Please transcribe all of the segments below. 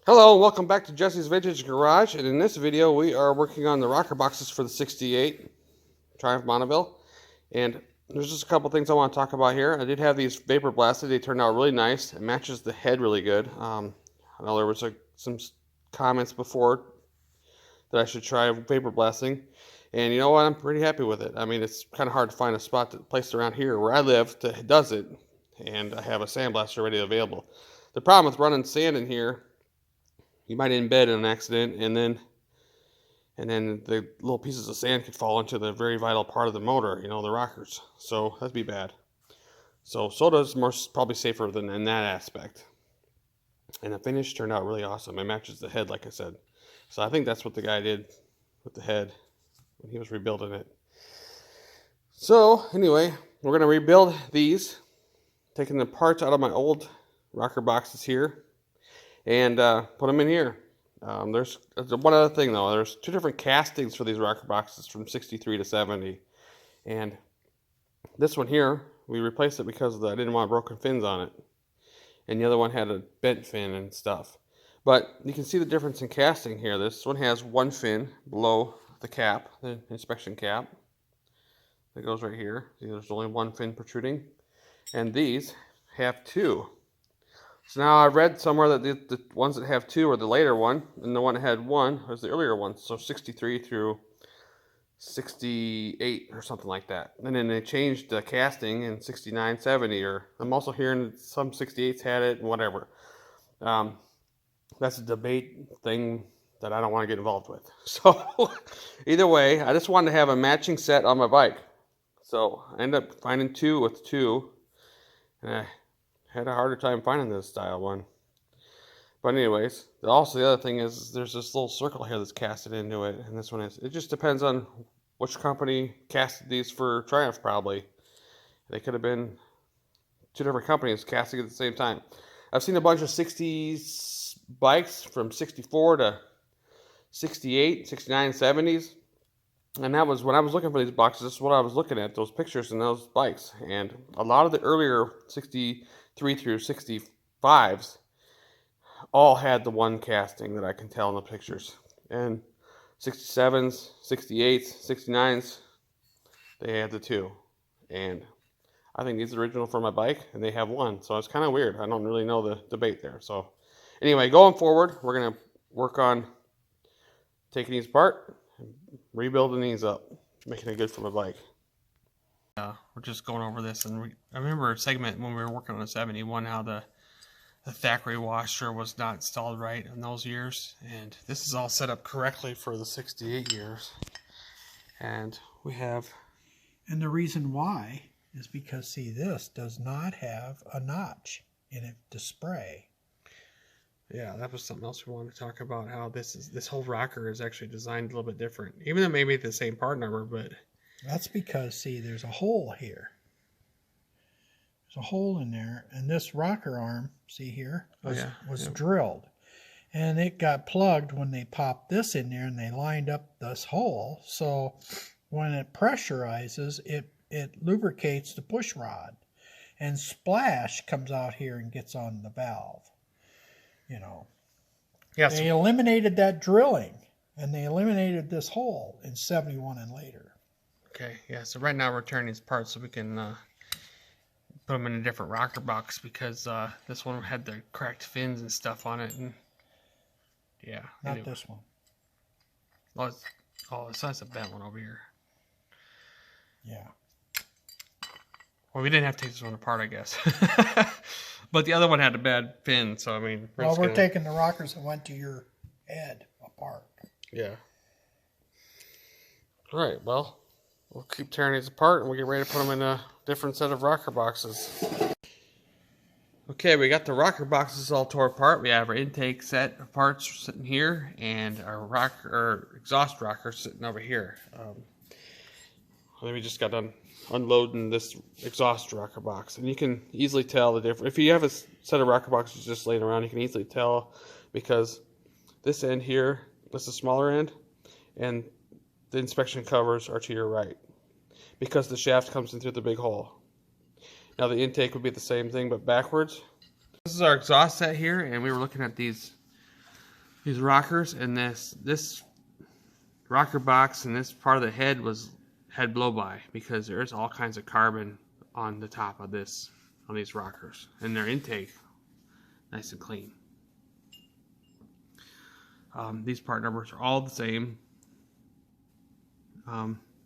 Hello and welcome back to Jesse's Vintage Garage, and in this video we are working on the rocker boxes for the 68 Triumph Bonneville. And there's just a couple things I want to talk about here. I did have these vapor blasted. They turned out really nice. It matches the head really good. I know there was some comments before that I should try vapor blasting, and you know what, I'm pretty happy with it. I mean, it's kind of hard to find a spot placed around here where I live that does it, and I have a sandblaster ready available. The problem with running sand in here, you might embed in an accident, and then the little pieces of sand could fall into the very vital part of the motor, you know, the rockers. So that'd be bad. So soda's probably safer than in that aspect. And the finish turned out really awesome. It matches the head, like I said. So I think that's what the guy did with the head when he was rebuilding it. So anyway, we're going to rebuild these, taking the parts out of my old rocker boxes here, and put them in here. There's one other thing though. There's two different castings for these rocker boxes from 63 to 70. And this one here, we replaced it because I didn't want broken fins on it. And the other one had a bent fin and stuff. But you can see the difference in casting here. This one has one fin below the cap, the inspection cap. That goes right here. See, there's only one fin protruding. And these have two. So now I read somewhere that the ones that have two are the later one, and the one that had one was the earlier one. So 63 through 68 or something like that. And then they changed the casting in 69, 70, or I'm also hearing that some 68s had it and whatever. That's a debate thing that I don't want to get involved with. So either way, I just wanted to have a matching set on my bike. So I ended up finding two with two, and I had a harder time finding this style one. But anyways, also the other thing is there's this little circle here that's casted into it, and this one is. It just depends on which company casted these for Triumph, probably. They could have been two different companies casting at the same time. I've seen a bunch of 60s bikes from 64 to 68, 69, 70s. And that was when I was looking for these boxes, this is what I was looking at, those pictures and those bikes. And a lot of the earlier 63 through 65s all had the one casting that I can tell in the pictures. And 67s, 68s, 69s, they had the two. And I think these are original for my bike, and they have one. So it's kind of weird. I don't really know the debate there. So anyway, going forward, we're going to work on taking these apart, rebuilding these up, making it good for my bike. We're just going over this, and I remember a segment when we were working on the 71 how the Thackeray washer was not installed right in those years, and this is all set up correctly for the 68 years. And we have, and the reason why is because, see, this does not have a notch in it to spray. Yeah, that was something else we wanted to talk about, how this whole rocker is actually designed a little bit different. Even though maybe the same part number, but that's because, see, there's a hole here. There's a hole in there, and this rocker arm, see here, was drilled. And it got plugged when they popped this in there and they lined up this hole. So when it pressurizes, it lubricates the push rod. And splash comes out here and gets on the valve. You know, yes. They eliminated that drilling, and they eliminated this hole in 71 and later. Okay, yeah, so right now we're turning these parts so we can put them in a different rocker box, because this one had the cracked fins and stuff on it, and yeah. Not anyway. This one. Oh, it's a bent one over here. Yeah. Well, we didn't have to take this one apart, I guess. But the other one had a bad fin, so I mean... We're taking the rockers that went to your head apart. Yeah. All right, well, we'll keep tearing these apart, and we'll get ready to put them in a different set of rocker boxes. Okay, we got the rocker boxes all tore apart. We have our intake set of parts sitting here, and our exhaust rocker sitting over here. We just got done unloading this exhaust rocker box, and you can easily tell the difference. If you have a set of rocker boxes just laying around, you can easily tell, because this end here, this is the smaller end, and the inspection covers are to your right, because the shaft comes in through the big hole. Now the intake would be the same thing but backwards. This is our exhaust set here, and we were looking at these these rockers, and this rocker box and this part of the head had blow by because there's all kinds of carbon on the top of these rockers, and their intake nice and clean. These part numbers are all the same.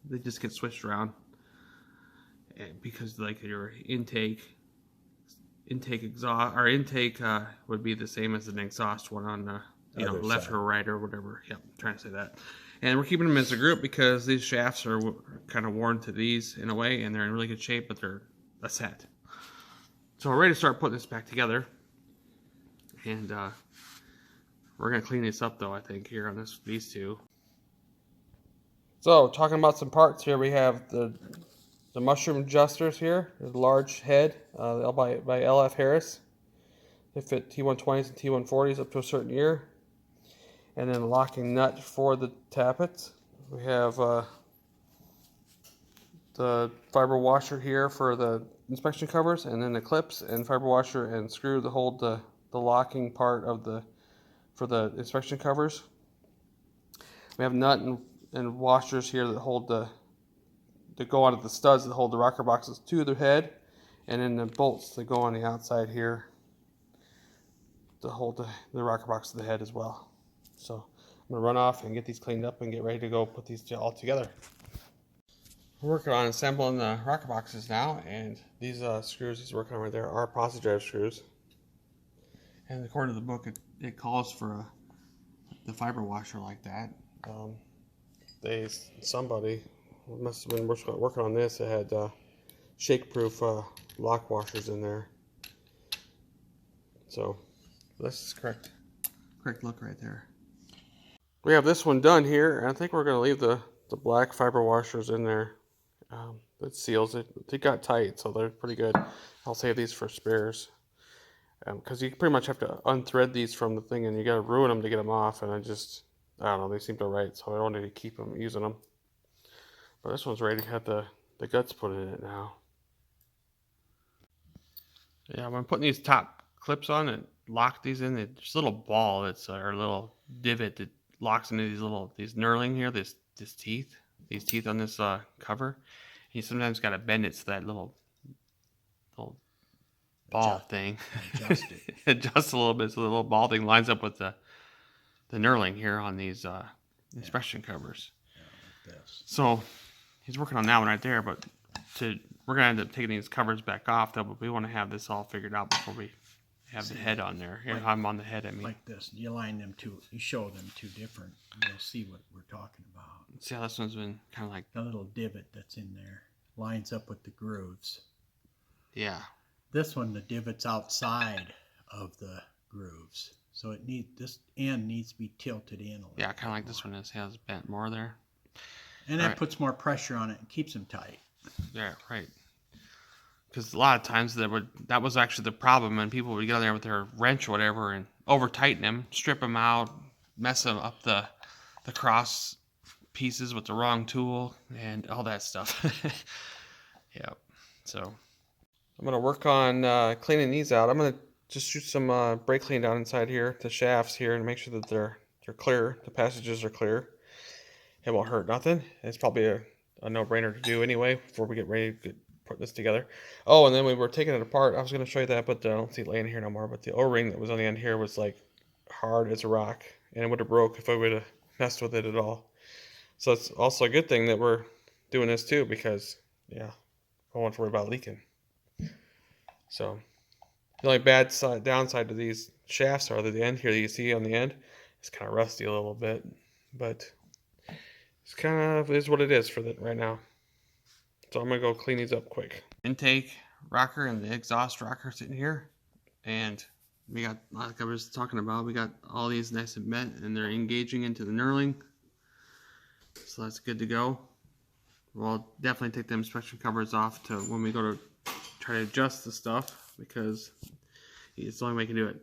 They just get switched around because like your intake exhaust, our intake would be the same as an exhaust one on the left or right or whatever. Yep, I'm trying to say that. And we're keeping them as a group because these shafts are kind of worn to these in a way, and they're in really good shape, but they're a set. So we're ready to start putting this back together. And we're going to clean this up though, I think, here on these two. So talking about some parts here, we have the mushroom adjusters here. There's a large head by LF Harris. They fit T120s and T140s up to a certain year. And then a locking nut for the tappets. We have the fiber washer here for the inspection covers, and then the clips and fiber washer and screw to hold the locking part of for the inspection covers. We have nut and washers here that hold that go onto the studs that hold the rocker boxes to the head, and then the bolts that go on the outside here to hold the rocker box to the head as well. So I'm going to run off and get these cleaned up and get ready to go put these all together. We're working on assembling the rocker boxes now, and these screws he's working on right there are positive drive screws. And according to the book, it calls for the fiber washer like that. Somebody must have been working on this. It had shake-proof lock washers in there. So this is correct look right there. We have this one done here, and I think we're going to leave the black fiber washers in there. It seals it. They got tight, so they're pretty good. I'll save these for spares. Because you pretty much have to unthread these from the thing, and you got to ruin them to get them off, and I don't know, they seemed alright, so I wanted to keep them, using them. But this one's ready to have the guts put in it now. Yeah, when I'm putting these top clips on and lock these in, there's a little ball that's our little divot that locks into these knurling here, these teeth on this cover. And you sometimes got to bend it so that little ball thing adjust a little bit so the little ball thing lines up with the knurling here on these inspection covers. Yeah, like this. So he's working on that one right there, but we're gonna end up taking these covers back off though. But we want to have this all figured out before we have the head on there. Here, I'm on the head. I mean, like this. You line them two. You show them two different. You'll see what we're talking about. See how this one's been kind of like the little divot that's in there lines up with the grooves. Yeah. This one, the divot's outside of the grooves, so this end needs to be tilted in a little. Yeah, kind of like this one has bent more there. And that puts more pressure on it and keeps them tight. Yeah, right. Because a lot of times that was actually the problem, and people would get on there with their wrench or whatever and over tighten them, strip them out, mess them up the cross pieces with the wrong tool and all that stuff. Yeah. So I'm gonna work on cleaning these out. I'm gonna just shoot some brake clean down inside here, the shafts here, and make sure that they're clear. The passages are clear. It won't hurt nothing. It's probably a no-brainer to do anyway before we get ready to put this together. Oh, and then we were taking it apart. I was going to show you that, but I don't see it laying here no more. But the O-ring that was on the end here was like hard as a rock, and it would have broke if I would have messed with it at all. So it's also a good thing that we're doing this too, because yeah, I don't want to worry about leaking. So the only downside to these shafts are that the end here that you see on the end is kind of rusty a little bit, but it's kind of is what it is for right now. So I'm gonna go clean these up quick. Intake rocker and the exhaust rocker sitting here, and we got, like I was talking about, we got all these nice and bent, and they're engaging into the knurling, so that's good to go. We'll definitely take the inspection covers off to when we go to try to adjust the stuff, because it's the only way we can do it.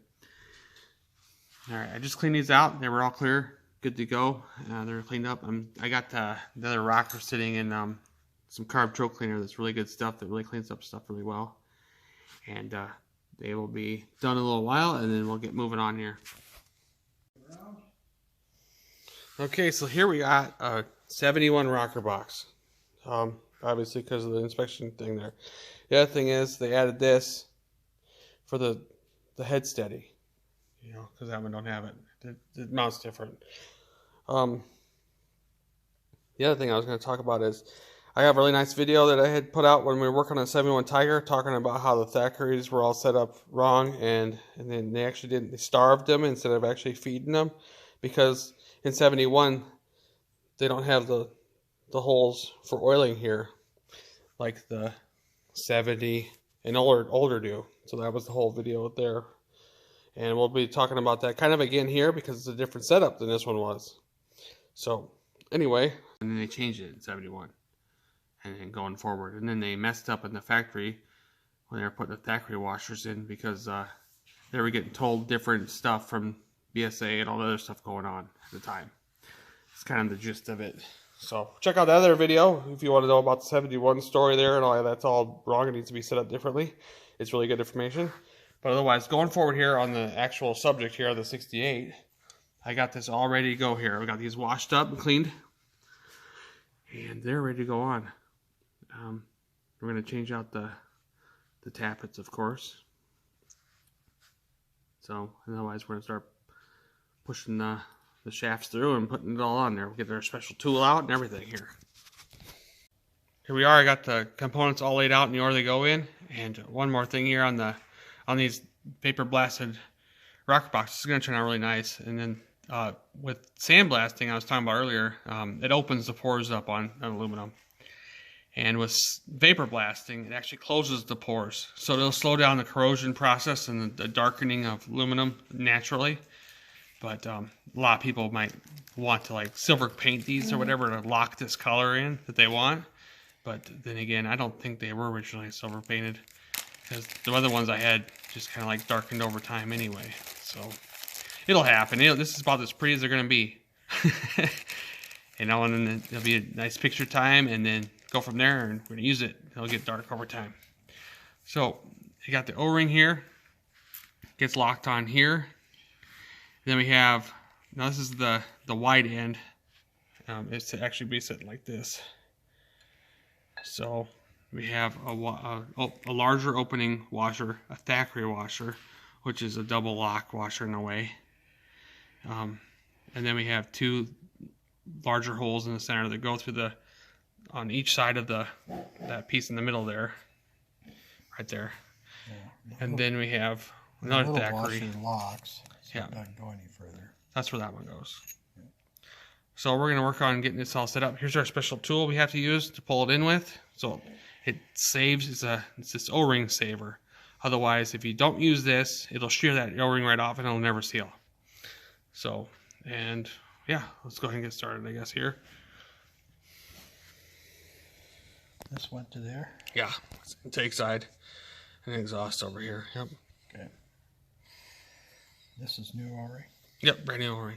Alright, I just cleaned these out. They were all clear, good to go. They're cleaned up. I got the other rocker sitting in some carb choke cleaner that's really good stuff, that really cleans up stuff really well. And they will be done in a little while, and then we'll get moving on here. Okay, so here we got a 71 rocker box. Obviously because of the inspection thing there. The other thing is they added this for the head steady. You know, because that one don't have it. It mounts different. The other thing I was going to talk about is I have a really nice video that I had put out when we were working on a 71 Tiger, talking about how the Thackerys were all set up wrong, and then they actually they starved them instead of actually feeding them, because in 71 they don't have the holes for oiling here like the 70 and older do. So that was the whole video there, and we'll be talking about that kind of again here because it's a different setup than this one was. So anyway, and then they changed it in 71 and then going forward, and then they messed up in the factory when they were putting the Thackeray washers in because they were getting told different stuff from BSA and all the other stuff going on at the time. It's kind of the gist of it. So check out the other video if you want to know about the 71 story there and all that's all wrong. It needs to be set up differently. It's really good information. But otherwise, going forward here on the actual subject here of the 68, I got this all ready to go here. We got these washed up and cleaned, and they're ready to go on. We're going to change out the tappets, of course. So otherwise, we're going to start pushing the shafts through and putting it all on there. We'll get our special tool out and everything here. Here we are. I got the components all laid out in the order they go in. And one more thing here on these paper blasted rocker boxes. It's going to turn out really nice. And then with sandblasting, I was talking about earlier, it opens the pores up on aluminum. And with vapor blasting, it actually closes the pores. So it'll slow down the corrosion process and the darkening of aluminum naturally. But a lot of people might want to like silver paint these or whatever to lock this color in that they want. But then again, I don't think they were originally silver painted, because the other ones I had just kind of like darkened over time anyway. So it'll happen. This is about as pretty as they're going to be. You know, and then it'll be a nice picture time, and then go from there, and we're going to use it. It'll get dark over time. So you got the O-ring here. Gets locked on here. Then we have, now this is the wide end. It's to actually be set like this. So we have a larger opening washer, a Thackeray washer, which is a double lock washer in a way. And then we have two larger holes in the center that go through on each side of that piece in the middle there, right there. Yeah, and then we have another Thackeray. Locks. So yeah, it doesn't go any further. That's where that one goes. Yeah. So we're going to work on getting this all set up. Here's our special tool we have to use to pull it in with. So it saves, it's this O-ring saver. Otherwise, if you don't use this, it'll shear that O-ring right off and it'll never seal. So, and yeah, let's go ahead and get started, I guess, here. This went to there? Yeah, intake side and exhaust over here. Yep. Okay. This is new O-ring? Yep, brand new O-ring.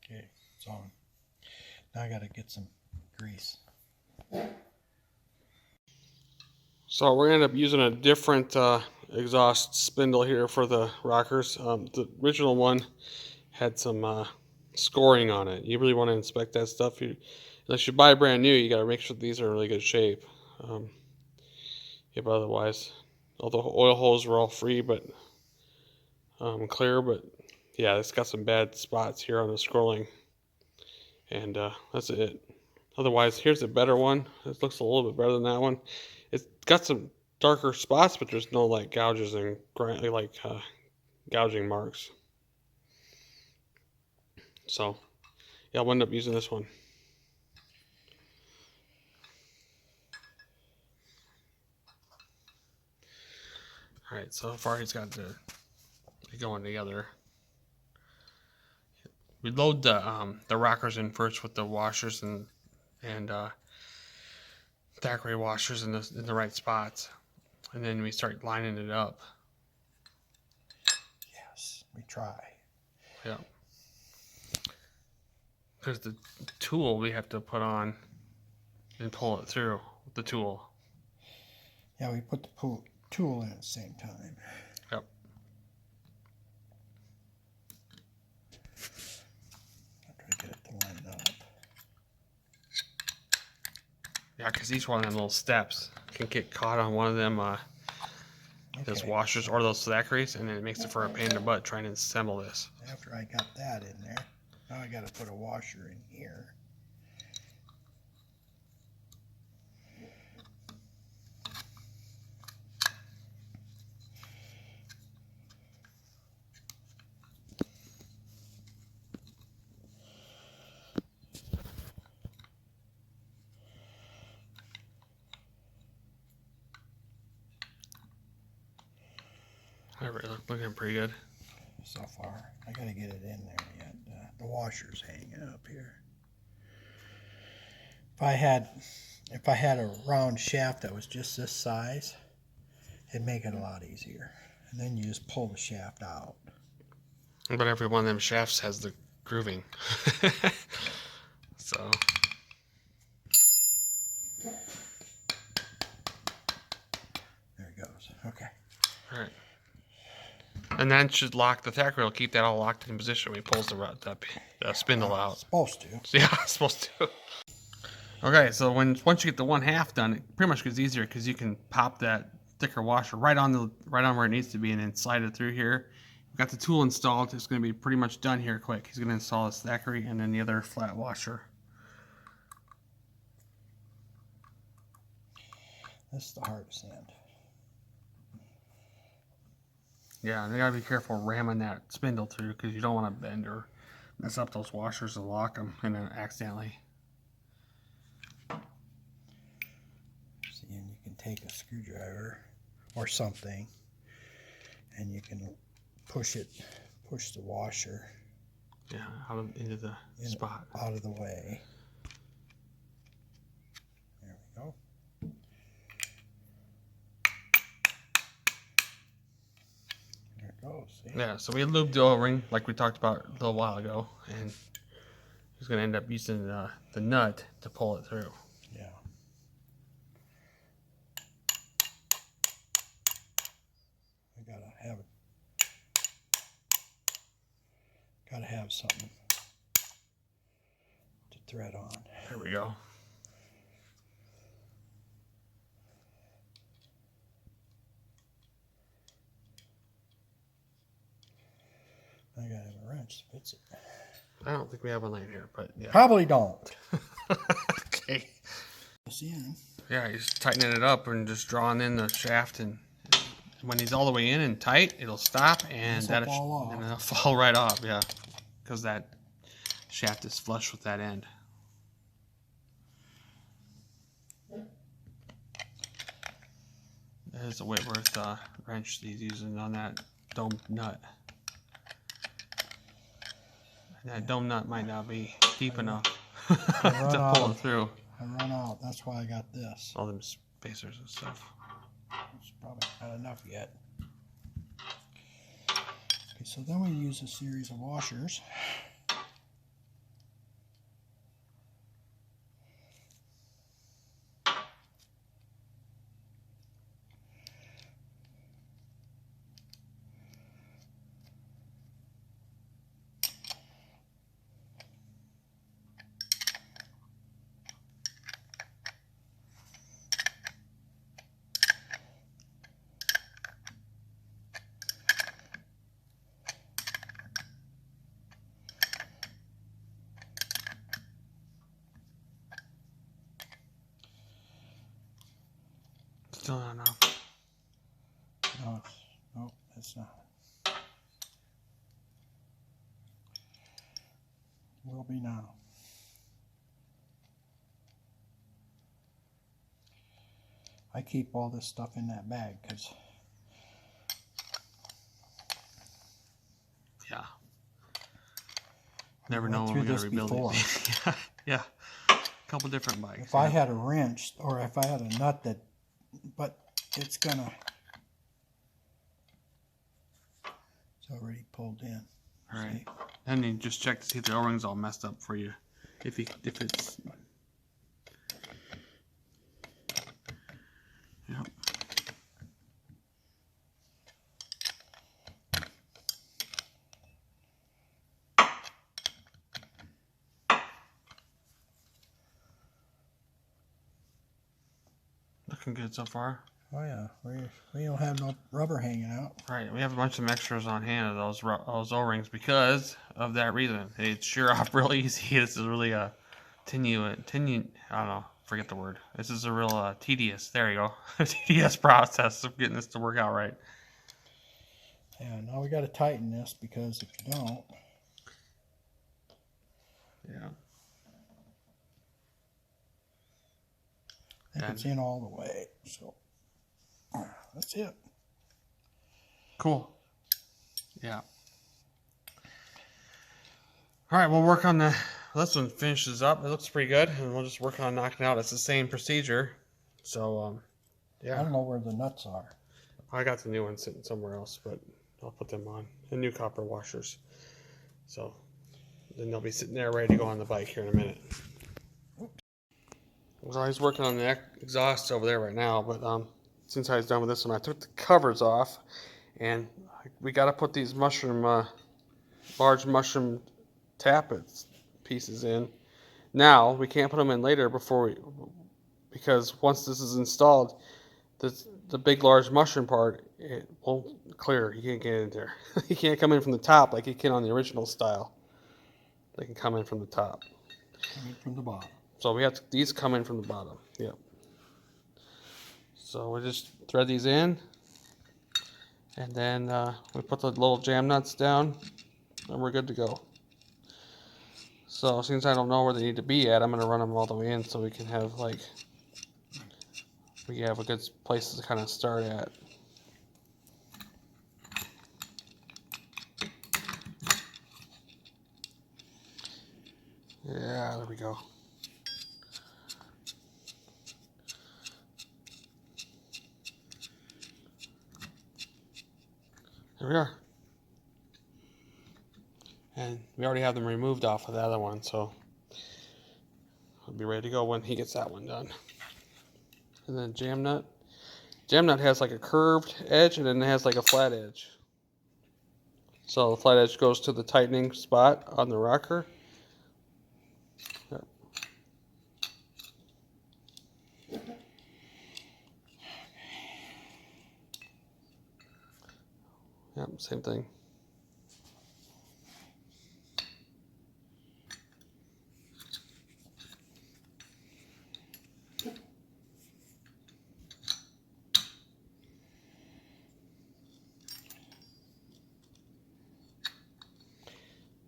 Okay, it's on. Now I got to get some grease. So we're going to end up using a different exhaust spindle here for the rockers. The original one had some scoring on it. You really want to inspect that stuff. Unless you buy brand new, you got to make sure these are in really good shape. But otherwise, all the oil holes were all free, but clear. But yeah, it's got some bad spots here on the scrolling, and that's it. Otherwise, here's a better one. It looks a little bit better than that one. It's got some darker spots, but there's no like gouges and gouging marks. So yeah, I'll end up using this one. All right, so far he's got the going together. We load the rockers in first with the washers and Thackeray washers in the right spots, and then we start lining it up. Yes, we try. Yeah. Because the tool we have to put on and pull it through with the tool. Yeah, we put the tool in at the same time. Yep. After I Yeah, because each one of them little steps can get caught on one of them those washers or those thackeries, and then it makes it for a pain in the butt trying to assemble this. After I got that in there, now I got to put a washer in here. Looking pretty good so far. I gotta get it in there yet. The washer's hanging up here. If I had a round shaft that was just this size, it'd make it a lot easier. And then you just pull the shaft out. But every one of them shafts has the grooving. So there it goes. Okay. all right. And then should lock the thackeray will keep that all locked in position when he pulls the spindle out. Supposed to. Yeah, it's supposed to. Okay, so once you get the one half done, it pretty much gets easier because you can pop that thicker washer right on where it needs to be and then slide it through here. We've got the tool installed. It's going to be pretty much done here quick. He's going to install this thackeray and then the other flat washer. This is the hardest end. Yeah, and you gotta be careful ramming that spindle through because you don't want to bend or mess up those washers and lock them and then accidentally. See, and you can take a screwdriver or something, and you can push the washer. Yeah, into the spot. Out of the way. There we go. See? Yeah, so we lubed the O-ring like we talked about a little while ago, and he's going to end up using the nut to pull it through. Yeah. I gotta have something to thread on. There we go. I gotta have a wrench to fix it. I don't think we have one laying here, but yeah. Probably don't. Okay. See, yeah, he's tightening it up and just drawing in the shaft, and when he's all the way in and tight, it'll stop and that'll fall off. And it'll fall right off, yeah, because that shaft is flush with that end. There's a Whitworth wrench that he's using on that dome nut. That dome nut might not be deep enough to pull it through. I run out. That's why I got this. All them spacers and stuff. It's probably not enough yet. Okay, so then we use a series of washers. Still not enough. Nope, that's not. Will be now. I keep all this stuff in that bag because yeah, never know when we're gonna rebuild it. Yeah, a couple different bikes. If I had a wrench or if I had a nut that, but it's already pulled in. All right, and then just check to see if the O-ring's all messed up for you. If it's yep. looking good so far. Oh yeah, we don't have no rubber hanging out. Right, we have a bunch of extras on hand of those O-rings because of that reason. They shear off real easy. This is really a I don't know, forget the word. This is a real tedious, there you go, tedious process of getting this to work out right. Yeah, now we got to tighten this because if you don't. Yeah. I think it's in all the way, so that's it. Cool. Yeah. All right, we'll work on this one finishes up. It looks pretty good, and we'll just work on knocking it out. It's the same procedure. So, yeah. I don't know where the nuts are. I got the new ones sitting somewhere else, but I'll put them on. The new copper washers. So, then they'll be sitting there ready to go on the bike here in a minute. So I was working on the exhaust over there right now, but since I was done with this one, I took the covers off, and we got to put these large mushroom Tappet pieces in. Now we can't put them in later because once this is installed, the big large mushroom part, it won't clear. You can't get in there. You can't come in from the top like you can on the original style. They can come in from the top. Coming from the bottom. So we have these come in from the bottom. Yep. So we just thread these in, and then we put the little jam nuts down, and we're good to go. So since I don't know where they need to be at, I'm going to run them all the way in so we can have we have a good place to kind of start at. Yeah, there we go. There we are. And we already have them removed off of the other one, so I'll be ready to go when he gets that one done. And then jam nut. Jam nut has like a curved edge, and then it has like a flat edge. So the flat edge goes to the tightening spot on the rocker. Yep, same thing.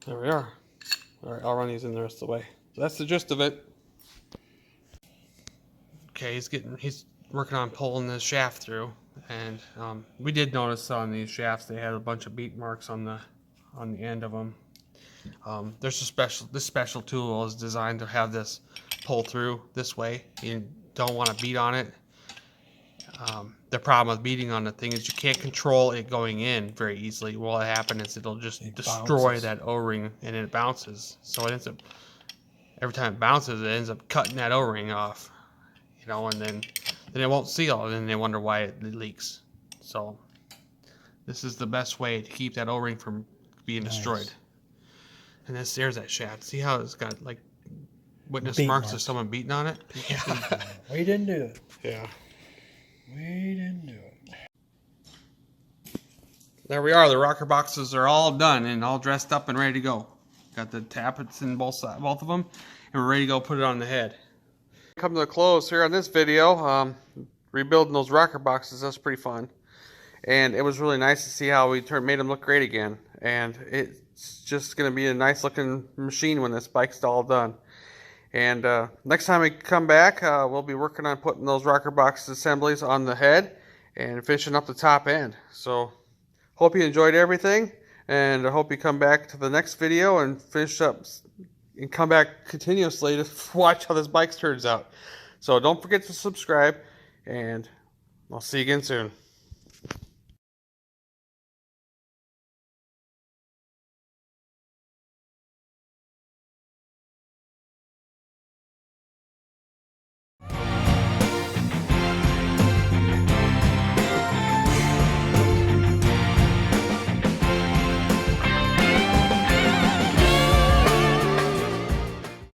There we are. All right, I'll run these in the rest of the way. So that's the gist of it. Okay, he's working on pulling the shaft through, and we did notice on these shafts they had a bunch of beat marks on the end of them. This special tool is designed to have this pull through this way. You don't want to beat on it. The problem with beating on the thing is you can't control it going in very easily. What will happen is it'll just destroy that O-ring, and it bounces. So it ends up, every time it bounces, it ends up cutting that O-ring off. You know, and then it won't seal, and then they wonder why it leaks. So this is the best way to keep that O-ring from being destroyed. And there's that shaft. See how it's got like witness marks of someone beating on it? Yeah. We didn't do it. Yeah. We didn't do it. There we are. The rocker boxes are all done and all dressed up and ready to go. Got the tappets in both of them, and we're ready to go put it on the head. Come to a close here on this video. Rebuilding those rocker boxes, that's pretty fun. And it was really nice to see how we made them look great again. And it's just going to be a nice looking machine when this bike's all done. And next time we come back, we'll be working on putting those rocker box assemblies on the head and finishing up the top end. So hope you enjoyed everything, and I hope you come back to the next video and finish up and come back continuously to watch how this bike turns out. So don't forget to subscribe, and I'll see you again soon.